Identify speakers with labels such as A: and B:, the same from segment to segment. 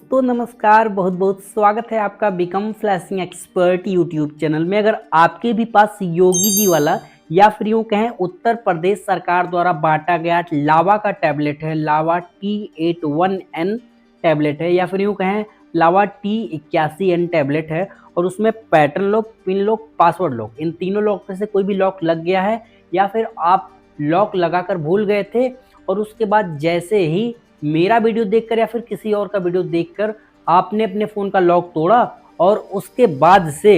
A: दोस्तों नमस्कार, बहुत बहुत स्वागत है आपका become flashing expert YouTube channel में। अगर आपके भी पास योगी जी वाला या फिर यूँ कहें उत्तर प्रदेश सरकार द्वारा बांटा गया लावा का टैबलेट है, लावा T81N टैबलेट है, या फिर यूँ कहें लावा T81N टैबलेट है और उसमें pattern lock, pin lock, password lock, इन तीनों लॉक में से कोई भी लॉक लग गया है या फिर आप लॉक लगाकर भूल गए थे और उसके बाद जैसे ही मेरा वीडियो देखकर या फिर किसी और का वीडियो देखकर आपने अपने फ़ोन का लॉक तोड़ा और उसके बाद से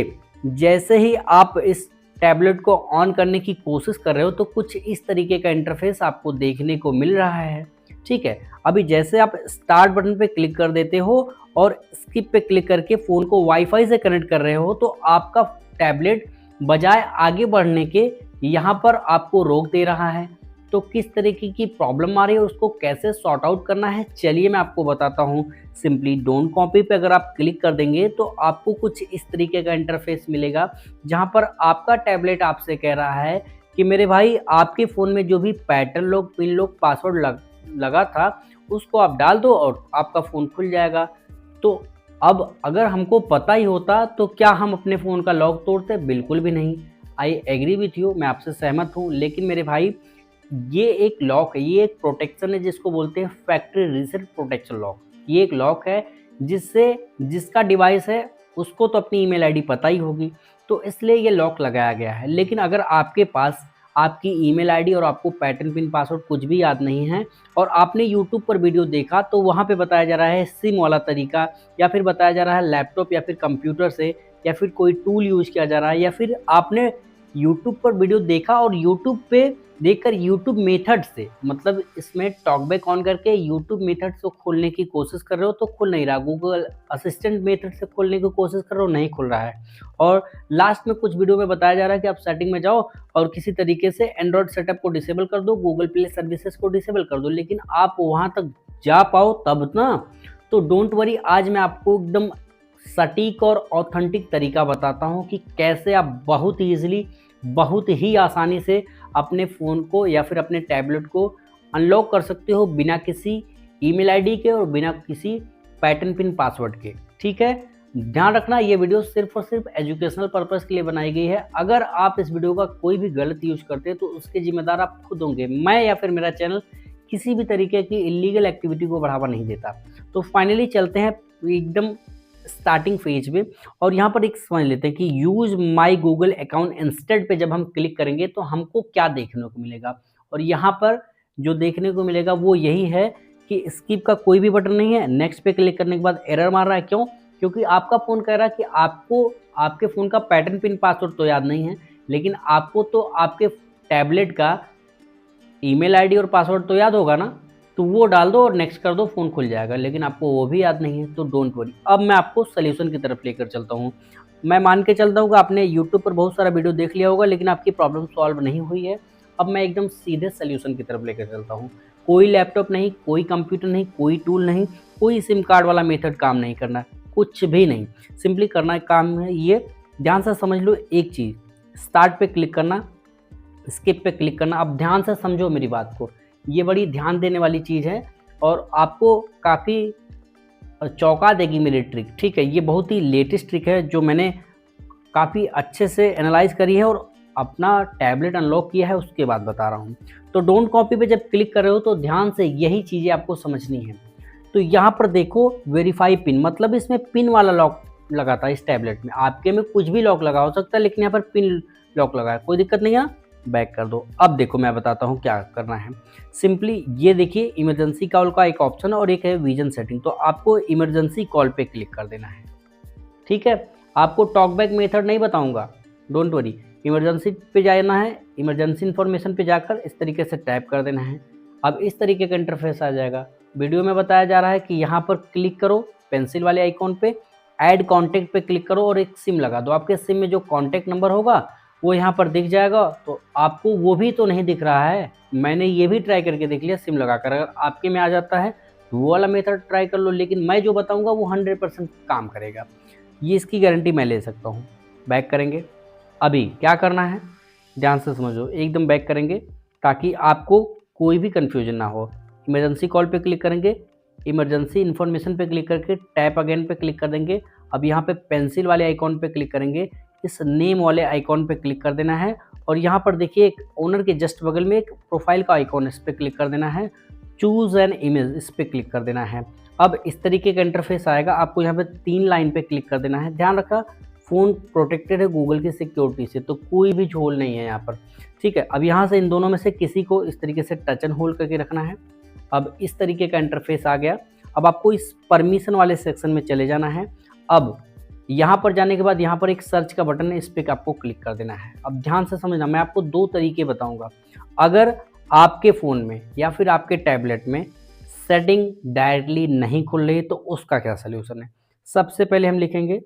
A: जैसे ही आप इस टैबलेट को ऑन करने की कोशिश कर रहे हो तो कुछ इस तरीके का इंटरफेस आपको देखने को मिल रहा है। ठीक है, अभी जैसे आप स्टार्ट बटन पे क्लिक कर देते हो और स्किप पे क्लिक करके फ़ोन को वाईफाई से कनेक्ट कर रहे हो तो आपका टैबलेट बजाय आगे बढ़ने के यहाँ पर आपको रोक दे रहा है। तो किस तरीके की प्रॉब्लम आ रही है, उसको कैसे सॉर्ट आउट करना है, चलिए मैं आपको बताता हूँ। सिंपली डोंट कॉपी पे अगर आप क्लिक कर देंगे तो आपको कुछ इस तरीके का इंटरफेस मिलेगा जहाँ पर आपका टैबलेट आपसे कह रहा है कि मेरे भाई आपके फ़ोन में जो भी pattern lock, pin lock, password लगा था उसको आप डाल दो और आपका फ़ोन खुल जाएगा। तो अब अगर हमको पता ही होता तो क्या हम अपने फ़ोन का लॉक तोड़ते? बिल्कुल भी नहीं। आई एग्री विथ यू, मैं आपसे सहमत हूँ, लेकिन मेरे भाई ये एक लॉक है, ये एक प्रोटेक्शन है जिसको बोलते हैं फैक्ट्री रीसेट प्रोटेक्शन लॉक। ये एक लॉक है जिससे जिसका डिवाइस है उसको तो अपनी ईमेल आईडी पता ही होगी, तो इसलिए ये लॉक लगाया गया है। लेकिन अगर आपके पास आपकी ईमेल आईडी और आपको पैटर्न पिन पासवर्ड कुछ भी याद नहीं है और आपने यूट्यूब पर वीडियो देखा तो वहाँ पे बताया जा रहा है सिम वाला तरीका, या फिर बताया जा रहा है लैपटॉप या फिर कंप्यूटर से, या फिर कोई टूल यूज़ किया जा रहा है, या फिर आपने यूट्यूब पर वीडियो देखा और यूट्यूब पे देखकर यूट्यूब मेथड से, मतलब इसमें टॉकबैक ऑन करके यूट्यूब मेथड से खोलने की कोशिश कर रहे हो तो खुल नहीं रहा, गूगल असिस्टेंट मेथड से खोलने की कोशिश कर रहे हो, नहीं खुल रहा है। और लास्ट में कुछ वीडियो में बताया जा रहा है कि आप सेटिंग में जाओ और किसी तरीके से एंड्रॉयड सेटअप को डिसेबल कर दो, गूगल प्ले सर्विसेज को डिसेबल कर दो, लेकिन आप वहाँ तक जा पाओ तब ना। तो डोंट वरी, आज मैं आपको एकदम सटीक और ऑथेंटिक तरीका बताता हूँ कि कैसे आप बहुत ईजिली, बहुत ही आसानी से अपने फ़ोन को या फिर अपने टैबलेट को अनलॉक कर सकते हो बिना किसी ईमेल आईडी के और बिना किसी पैटर्न पिन पासवर्ड के। ठीक है, ध्यान रखना ये वीडियो सिर्फ और सिर्फ एजुकेशनल पर्पज़ के लिए बनाई गई है। अगर आप इस वीडियो का कोई भी गलत यूज़ करते हैं तो उसके जिम्मेदार आप खुद होंगे, मैं या फिर मेरा चैनल किसी भी तरीके की इलीगल एक्टिविटी को बढ़ावा नहीं देता। तो फाइनली चलते हैं एकदम स्टार्टिंग फेज में और यहाँ पर एक समझ लेते हैं कि use my Google account instead पे जब हम क्लिक करेंगे तो हमको क्या देखने को मिलेगा। और यहाँ पर जो देखने को मिलेगा वो यही है कि स्किप का कोई भी बटन नहीं है। नेक्स्ट पे क्लिक करने के बाद एरर मार रहा है, क्यों? क्योंकि आपका फ़ोन कह रहा है कि आपको आपके फ़ोन का पैटर्न पिन पासवर्ड तो याद नहीं है, लेकिन आपको तो आपके टैबलेट का ईमेल आईडी और पासवर्ड तो याद होगा ना, तो वो डाल दो और नेक्स्ट कर दो, फ़ोन खुल जाएगा। लेकिन आपको वो भी याद नहीं है, तो डोंट वरी। अब मैं आपको सॉल्यूशन की तरफ लेकर चलता हूँ। मैं मान के चलता हूँ कि आपने यूट्यूब पर बहुत सारा वीडियो देख लिया होगा लेकिन आपकी प्रॉब्लम सॉल्व नहीं हुई है। अब मैं एकदम सीधे सॉल्यूशन की तरफ लेकर चलता हूँ। कोई लैपटॉप नहीं, कोई कंप्यूटर नहीं, कोई टूल नहीं, कोई सिम कार्ड वाला मेथड काम नहीं करना, कुछ भी नहीं। सिंपली करना काम है ये, ध्यान से समझ लो एक चीज़। स्टार्ट पे क्लिक करना, स्किप पे क्लिक करना। अब ध्यान से समझो मेरी बात को, ये बड़ी ध्यान देने वाली चीज़ है और आपको काफ़ी चौंका देगी मेरी ट्रिक। ठीक है, ये बहुत ही लेटेस्ट ट्रिक है जो मैंने काफ़ी अच्छे से एनालाइज करी है और अपना टैबलेट अनलॉक किया है उसके बाद बता रहा हूँ। तो डोंट कॉपी पे जब क्लिक कर रहे हो तो ध्यान से यही चीज़ें आपको समझनी है। तो यहाँ पर देखो वेरीफाई पिन, मतलब इसमें पिन वाला लॉक लगा था इस टैबलेट में। आपके में कुछ भी लॉक लगा हो सकता है लेकिन यहाँ पर पिन लॉक लगा है, कोई दिक्कत नहीं है, बैक कर दो। अब देखो मैं बताता हूँ क्या करना है। सिंपली ये देखिए इमरजेंसी कॉल का एक ऑप्शन है और एक है विजन सेटिंग, तो आपको इमरजेंसी कॉल पे क्लिक कर देना है। ठीक है, आपको टॉकबैक मेथड नहीं बताऊंगा, डोंट वरी। इमरजेंसी पे जाना है, इमरजेंसी इन्फॉर्मेशन पे जाकर इस तरीके से टैप कर देना है। अब इस तरीके का इंटरफेस आ जाएगा। वीडियो में बताया जा रहा है कि यहाँ पर क्लिक करो पेंसिल वाले आइकॉन पे, ऐड कॉन्टैक्ट पे क्लिक करो और एक सिम लगा दो। आपके सिम में जो कॉन्टैक्ट नंबर होगा वो यहाँ पर दिख जाएगा। तो आपको वो भी तो नहीं दिख रहा है, मैंने ये भी ट्राई करके देख लिया सिम लगाकर। अगर आपके में आ जाता है तो वो वाला मेथड ट्राई कर लो, लेकिन मैं जो बताऊंगा वो 100% काम करेगा, ये इसकी गारंटी मैं ले सकता हूँ। बैक करेंगे। अभी क्या करना है ध्यान से समझो, एकदम बैक करेंगे ताकि आपको कोई भी कन्फ्यूजन ना हो। इमरजेंसी कॉल पे क्लिक करेंगे, इमरजेंसी इन्फॉर्मेशन पे क्लिक करके टैप अगेन पे क्लिक कर देंगे। अब यहाँ पे पेंसिल वाले आइकॉन पे क्लिक करेंगे, इस नेम वाले आइकॉन पे क्लिक कर देना है और यहाँ पर देखिए एक ओनर के जस्ट बगल में एक प्रोफाइल का आइकॉन, इस पर क्लिक कर देना है। चूज़ एन इमेज, इस पर क्लिक कर देना है। अब इस तरीके का इंटरफेस आएगा, आपको यहाँ पे 3 लाइन पे क्लिक कर देना है। ध्यान रखा फ़ोन प्रोटेक्टेड है गूगल की सिक्योरिटी से, तो कोई भी झोल नहीं है यहाँ पर, ठीक है। अब यहाँ से इन दोनों में से किसी को इस तरीके से टच एंड होल्ड करके रखना है। अब इस तरीके का इंटरफेस आ गया। अब आपको इस परमिशन वाले सेक्शन में चले जाना है। अब यहाँ पर जाने के बाद यहाँ पर एक सर्च का बटन है, इस पर आपको क्लिक कर देना है। अब ध्यान से समझना, मैं आपको 2 तरीके बताऊंगा। अगर आपके फ़ोन में या फिर आपके टैबलेट में सेटिंग डायरेक्टली नहीं खुल रही तो उसका क्या सोल्यूशन है। सबसे पहले हम लिखेंगे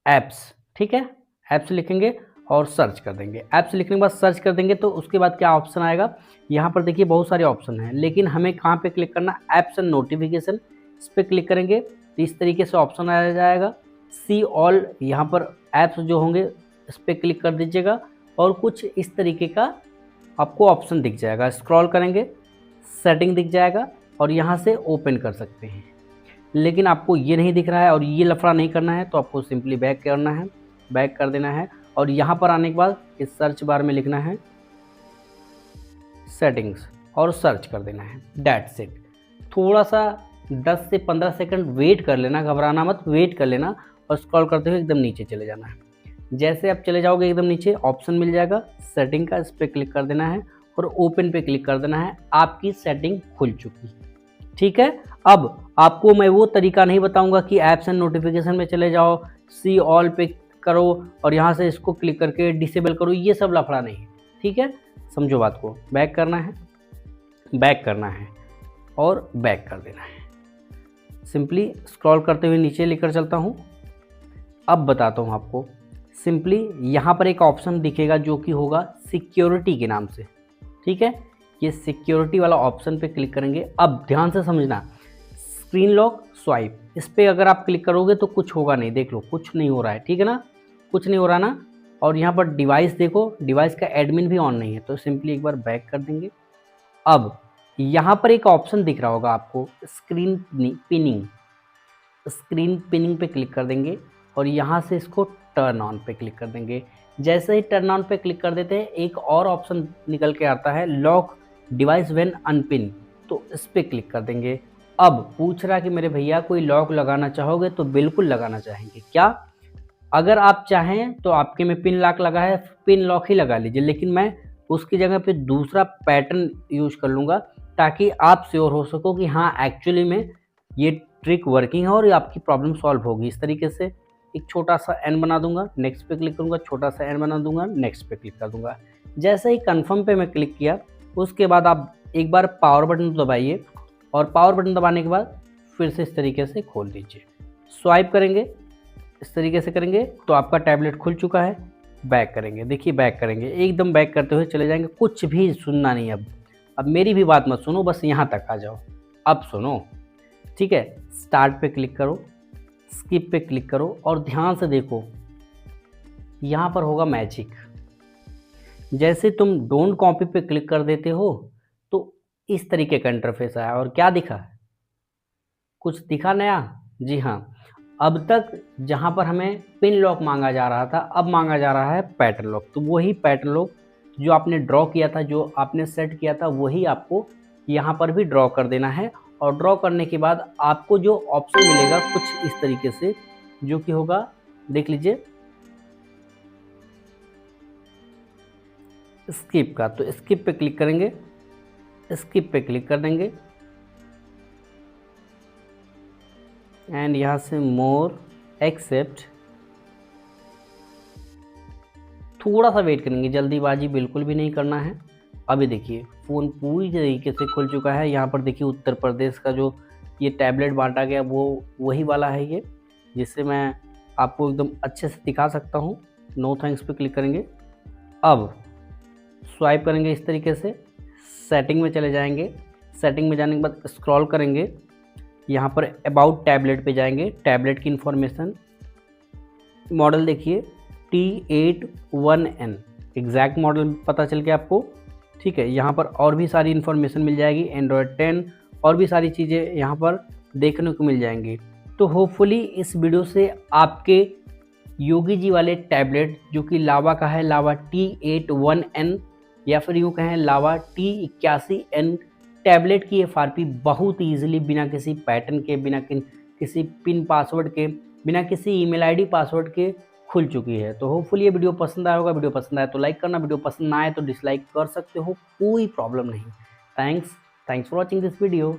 A: ऐप्स, ठीक है, ऐप्स लिखेंगे और सर्च कर देंगे। ऐप्स लिखने के बाद सर्च कर देंगे तो उसके बाद क्या ऑप्शन आएगा, यहाँ पर देखिए बहुत सारे ऑप्शन हैं, लेकिन हमें कहाँ पे क्लिक करना, ऐप्स एंड नोटिफिकेशन, इस पर क्लिक करेंगे तो इस तरीके से ऑप्शन आ जाएगा। सी ऑल, यहाँ पर ऐप्स जो होंगे इस पर क्लिक कर दीजिएगा और कुछ इस तरीके का आपको ऑप्शन दिख जाएगा। स्क्रॉल करेंगे, सेटिंग दिख जाएगा और यहाँ से ओपन कर सकते हैं। लेकिन आपको ये नहीं दिख रहा है और ये लफड़ा नहीं करना है तो आपको सिंपली बैक करना है, बैक कर देना है और यहाँ पर आने के बाद इस सर्च बार में लिखना है सेटिंग्स और सर्च कर देना है। That's it. थोड़ा सा 10 से 15 सेकंड वेट कर लेना, घबराना मत, वेट कर लेना और स्क्रॉल करते हुए एकदम नीचे चले जाना है। जैसे आप चले जाओगे एकदम नीचे ऑप्शन मिल जाएगा सेटिंग का, इस पर क्लिक कर देना है और ओपन पे क्लिक कर देना है। आपकी सेटिंग खुल चुकी, ठीक है। अब आपको मैं वो तरीका नहीं बताऊंगा कि ऐप्स एंड नोटिफिकेशन में चले जाओ, सी ऑल पे करो और यहाँ से इसको क्लिक करके डिसेबल करो, ये सब लफड़ा नहीं है, ठीक है। समझो बात को, बैक करना है, बैक करना है और बैक कर देना है। सिंपली स्क्रॉल करते हुए नीचे लेकर चलता हूँ। अब बताता हूँ आपको, सिंपली यहाँ पर एक ऑप्शन दिखेगा जो कि होगा सिक्योरिटी के नाम से, ठीक है। ये सिक्योरिटी वाला ऑप्शन पे क्लिक करेंगे। अब ध्यान से समझना, स्क्रीन लॉक स्वाइप, इस पर अगर आप क्लिक करोगे तो कुछ होगा नहीं, देख लो कुछ नहीं हो रहा है, ठीक है ना, कुछ नहीं हो रहा ना। और यहाँ पर डिवाइस देखो, डिवाइस का एडमिन भी ऑन नहीं है, तो सिंपली एक बार बैक कर देंगे। अब यहाँ पर एक ऑप्शन दिख रहा होगा आपको स्क्रीन पिनिंग, स्क्रीन पिनिंग पे क्लिक कर देंगे और यहाँ से इसको टर्न ऑन पे क्लिक कर देंगे। जैसे ही टर्न ऑन पे क्लिक कर देते हैं एक और ऑप्शन निकल के आता है लॉक डिवाइस व्हेन अनपिन, तो इस पर क्लिक कर देंगे। अब पूछ रहा कि मेरे भैया कोई लॉक लगाना चाहोगे, तो बिल्कुल लगाना चाहेंगे। क्या, अगर आप चाहें तो आपके में पिन लॉक लगा है, पिन लॉक ही लगा लीजिए, लेकिन मैं उसकी जगह पे दूसरा पैटर्न यूज कर लूँगा ताकि आप श्योर हो सको कि हाँ एक्चुअली में ये ट्रिक वर्किंग है और ये आपकी प्रॉब्लम सॉल्व होगी। इस तरीके से एक छोटा सा एन बना दूंगा, नेक्स्ट पे क्लिक करूंगा, छोटा सा एन बना दूंगा, नेक्स्ट पे क्लिक कर दूंगा। जैसे ही कंफर्म पे मैं क्लिक किया उसके बाद आप एक बार पावर बटन दबाइए और पावर बटन दबाने के बाद फिर से इस तरीके से खोल दीजिए। स्वाइप करेंगे, इस तरीके से करेंगे तो आपका टैबलेट खुल चुका है। बैक करेंगे, देखिए बैक करेंगे, एकदम बैक करते हुए चले जाएंगे, कुछ भी सुनना नहीं। अब मेरी भी बात मत सुनो, बस यहाँ तक आ जाओ। अब सुनो, ठीक है, स्टार्ट पे क्लिक करो, स्किप पे क्लिक करो और ध्यान से देखो, यहाँ पर होगा मैजिक। जैसे तुम डोंट कॉपी पे क्लिक कर देते हो तो इस तरीके का इंटरफेस आया और क्या दिखा, कुछ दिखा नया। जी हाँ, अब तक जहाँ पर हमें पिन लॉक मांगा जा रहा था, अब मांगा जा रहा है पैटर्न लॉक। तो वही पैटर्न लॉक जो आपने ड्रॉ किया था, जो आपने सेट किया था, वही आपको यहाँ पर भी ड्रॉ कर देना है। और ड्रॉ करने के बाद आपको जो ऑप्शन मिलेगा कुछ इस तरीके से, जो कि होगा, देख लीजिए, स्किप का। तो स्किप पे क्लिक करेंगे, स्किप पे क्लिक कर देंगे एंड यहाँ से मोर, एक्सेप्ट। थोड़ा सा वेट करेंगे, जल्दीबाजी बिल्कुल भी नहीं करना है। अभी देखिए फ़ोन पूरी तरीके से खुल चुका है। यहाँ पर देखिए उत्तर प्रदेश का जो ये टैबलेट बांटा गया वो वही वाला है ये, जिससे मैं आपको एकदम अच्छे से दिखा सकता हूँ। नो थैंक्स पे क्लिक करेंगे। अब स्वाइप करेंगे इस तरीके से, सेटिंग में चले जाएंगे। सेटिंग में जाने के बाद स्क्रॉल करेंगे, यहाँ पर अबाउट टैबलेट पे जाएंगे। टैबलेट की इंफॉर्मेशन, मॉडल देखिए T81N, एग्जैक्ट मॉडल पता चल गया आपको, ठीक है। यहाँ पर और भी सारी इन्फॉर्मेशन मिल जाएगी, एंड्रॉयड 10 और भी सारी चीज़ें यहाँ पर देखने को मिल जाएंगी। तो होपफुली इस वीडियो से आपके योगी जी वाले टैबलेट जो कि लावा का है, लावा T81N या फिर यूँ कहें लावा T81N टैबलेट की FRP बहुत ईजिली बिना किसी पैटर्न के, बिना किसी पिन पासवर्ड के, बिना किसी ईमेल आईडी पासवर्ड के खुल चुकी है। तो होपफुली ये वीडियो पसंद आया होगा। वीडियो पसंद आए तो लाइक करना, वीडियो पसंद ना आए तो डिसलाइक कर सकते हो, कोई प्रॉब्लम नहीं। Thanks for watching this video.